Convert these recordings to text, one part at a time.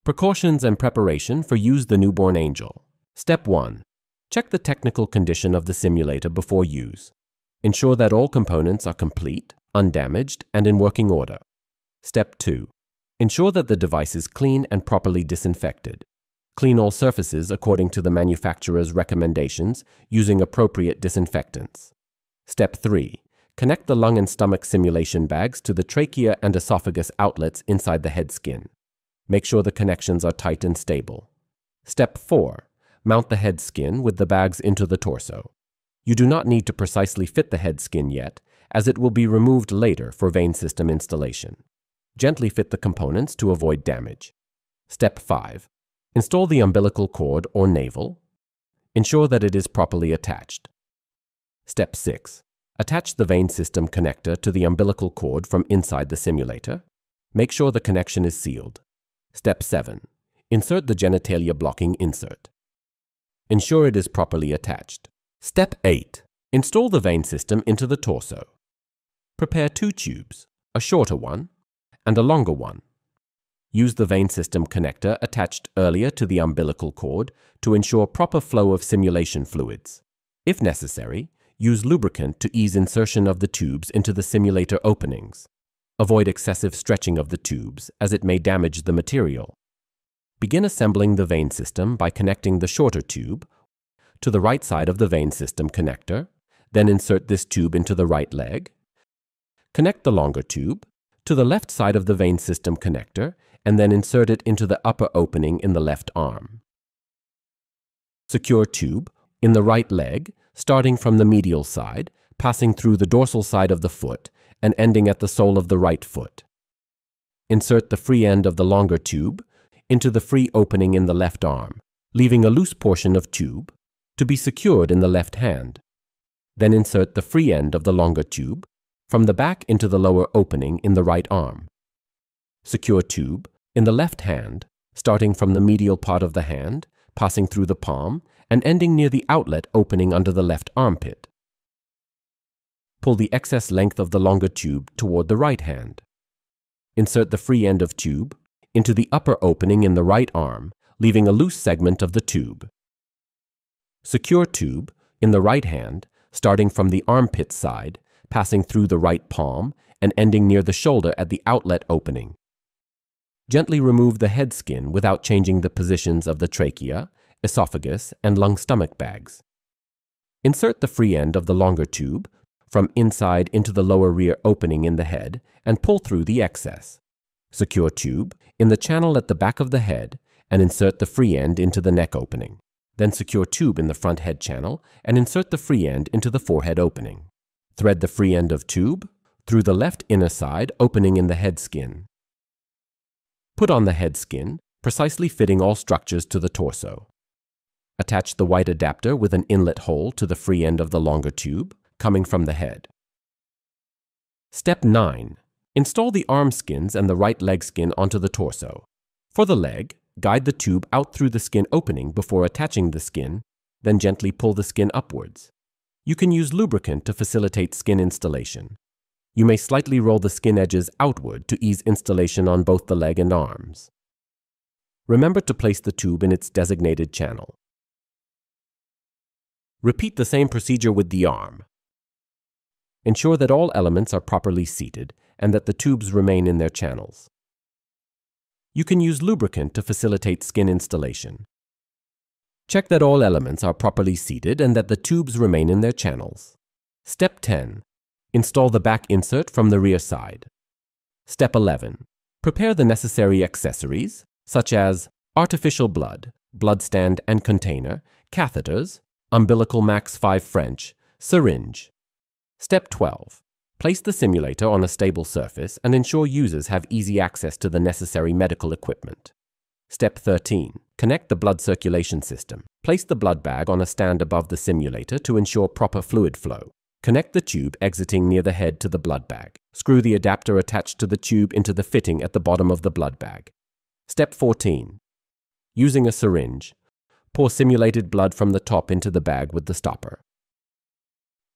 Precautions and preparation for use the newborn angel. Step 1. Check the technical condition of the simulator before use. Ensure that all components are complete, undamaged, and in working order. Step 2. Ensure that the device is clean and properly disinfected. Clean all surfaces according to the manufacturer's recommendations using appropriate disinfectants. Step 3. Connect the lung and stomach simulation bags to the trachea and esophagus outlets inside the head skin. Make sure the connections are tight and stable. Step 4. Mount the head skin with the bags into the torso. You do not need to precisely fit the head skin yet, as it will be removed later for vein system installation. Gently fit the components to avoid damage. Step 5. Install the umbilical cord or navel. Ensure that it is properly attached. Step 6. Attach the vein system connector to the umbilical cord from inside the simulator. Make sure the connection is sealed. Step 7. Insert the genitalia blocking insert. Ensure it is properly attached. Step 8. Install the vein system into the torso. Prepare 2 tubes, a shorter one and a longer one. Use the vein system connector attached earlier to the umbilical cord to ensure proper flow of simulation fluids. If necessary, use lubricant to ease insertion of the tubes into the simulator openings. Avoid excessive stretching of the tubes, as it may damage the material. Begin assembling the vein system by connecting the shorter tube to the right side of the vein system connector, then insert this tube into the right leg. Connect the longer tube to the left side of the vein system connector, and then insert it into the upper opening in the left arm. Secure tube in the right leg, starting from the medial side, passing through the dorsal side of the foot, and ending at the sole of the right foot. Insert the free end of the longer tube into the free opening in the left arm, leaving a loose portion of tube to be secured in the left hand. Then insert the free end of the longer tube from the back into the lower opening in the right arm. Secure tube in the left hand, starting from the medial part of the hand, passing through the palm, and ending near the outlet opening under the left armpit. Pull the excess length of the longer tube toward the right hand. Insert the free end of tube into the upper opening in the right arm, leaving a loose segment of the tube. Secure tube in the right hand, starting from the armpit side, passing through the right palm, and ending near the shoulder at the outlet opening. Gently remove the head skin without changing the positions of the trachea, esophagus, and lung-stomach bags. Insert the free end of the longer tube from inside into the lower rear opening in the head and pull through the excess. Secure tube in the channel at the back of the head and insert the free end into the neck opening. Then secure tube in the front head channel and insert the free end into the forehead opening. Thread the free end of tube through the left inner side opening in the head skin. Put on the head skin, precisely fitting all structures to the torso. Attach the white adapter with an inlet hole to the free end of the longer tube, coming from the head. Step 9. Install the arm skins and the right leg skin onto the torso. For the leg, guide the tube out through the skin opening before attaching the skin, then gently pull the skin upwards. You can use lubricant to facilitate skin installation. You may slightly roll the skin edges outward to ease installation on both the leg and arms. Remember to place the tube in its designated channel. Repeat the same procedure with the arm. Ensure that all elements are properly seated and that the tubes remain in their channels. You can use lubricant to facilitate skin installation. Check that all elements are properly seated and that the tubes remain in their channels. Step 10. Install the back insert from the rear side. Step 11. Prepare the necessary accessories, such as artificial blood, blood stand and container, catheters, umbilical max 5 French, syringe. Step 12. Place the simulator on a stable surface and ensure users have easy access to the necessary medical equipment. Step 13. Connect the blood circulation system. Place the blood bag on a stand above the simulator to ensure proper fluid flow. Connect the tube exiting near the head to the blood bag. Screw the adapter attached to the tube into the fitting at the bottom of the blood bag. Step 14. Using a syringe, pour simulated blood from the top into the bag with the stopper.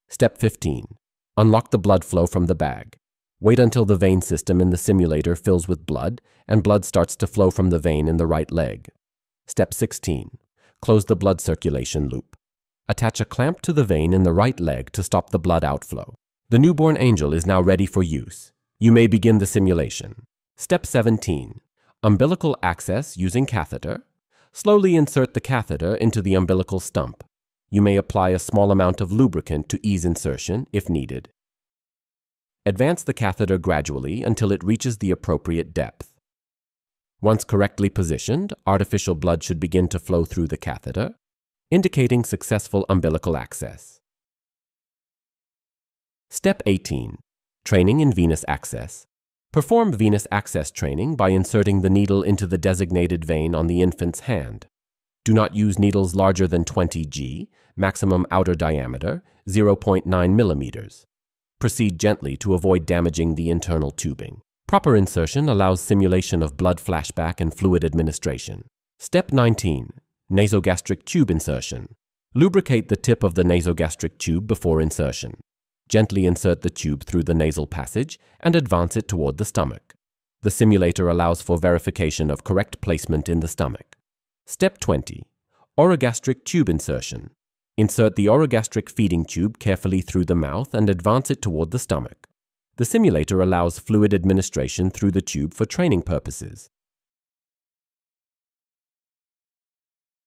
Step 15. Unlock the blood flow from the bag. Wait until the vein system in the simulator fills with blood and blood starts to flow from the vein in the right leg. Step 16. Close the blood circulation loop. Attach a clamp to the vein in the right leg to stop the blood outflow. The newborn angel is now ready for use. You may begin the simulation. Step 17. Umbilical access using catheter. Slowly insert the catheter into the umbilical stump. You may apply a small amount of lubricant to ease insertion if needed. Advance the catheter gradually until it reaches the appropriate depth. Once correctly positioned, artificial blood should begin to flow through the catheter, indicating successful umbilical access. Step 18. Training in venous access. Perform venous access training by inserting the needle into the designated vein on the infant's hand. Do not use needles larger than 20 G, maximum outer diameter, 0.9 millimeters. Proceed gently to avoid damaging the internal tubing. Proper insertion allows simulation of blood flashback and fluid administration. Step 19. Nasogastric tube insertion. Lubricate the tip of the nasogastric tube before insertion. Gently insert the tube through the nasal passage and advance it toward the stomach. The simulator allows for verification of correct placement in the stomach. Step 20. Orogastric tube insertion. Insert the orogastric feeding tube carefully through the mouth and advance it toward the stomach. The simulator allows fluid administration through the tube for training purposes.